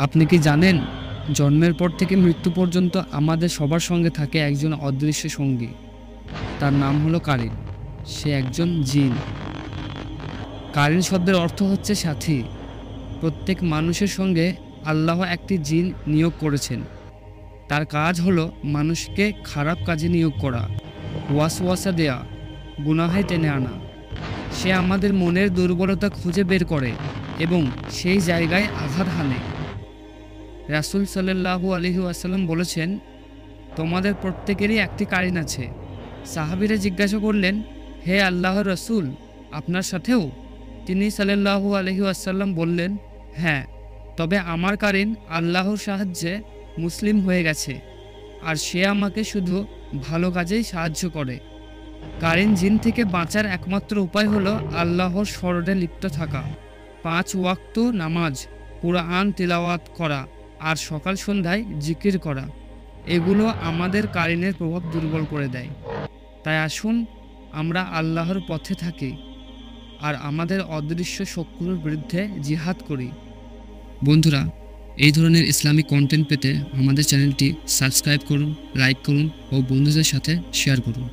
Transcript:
আপনি কি জানেন, জন্মের পর থেকে মৃত্যু পর্যন্ত আমাদের সবার সঙ্গে থাকে একজন অদৃশ্য সঙ্গী। তার নাম হলো কারিন। সে একজন জিন। কারিন শব্দের অর্থ হচ্ছে সাথী। প্রত্যেক মানুষের সঙ্গে আল্লাহ একটি জিন নিয়োগ করেছেন। তার কাজ হলো মানুষকে খারাপ কাজে নিয়োগ করা, ওয়াসওয়াসা দেয়া, গুনাহে টেনে আনা। সে আমাদের মনের দুর্বলতা খুঁজে বের করে এবং সেই জায়গায় আঘাত হানে। রাসূল সাল্লাল্লাহু আলাইহি ওয়াসাল্লাম বলেছেন, তোমাদের প্রত্যেকেরই একটি কারিন আছে। সাহাবীরা জিজ্ঞাসা করলেন, হে আল্লাহর রাসূল, আপনার সাথেও? তিনি সাল্লাল্লাহু আলাইহি ওয়াসাল্লাম বললেন, হ্যাঁ, তবে আমার কারিন আল্লাহর সাহায্যে মুসলিম হয়ে গেছে, আর সে আমাকে শুধু ভালো কাজেই সাহায্য করে। কারিন জিন থেকে বাঁচার একমাত্র উপায় হলো আল্লাহর স্মরণে লিপ্ত থাকা, 5 ওয়াক্ত নামাজ, কুরআন তিলাওয়াত করা আর সকাল সন্ধ্যায় জিকির করা। এগুলো আমাদের কারিনের প্রভাব দুর্বল করে দেয়। তাই আসুন আমরা আল্লাহর পথে থাকি আর আমাদের অদৃশ্য শত্রুর বিরুদ্ধে জিহাদ করি। বন্ধুরা, এই ধরনের ইসলামিক কন্টেন্ট পেতে আমাদের চ্যানেলটি সাবস্ক্রাইব করুন, লাইক করুন ও বন্ধুদের সাথে শেয়ার করুন।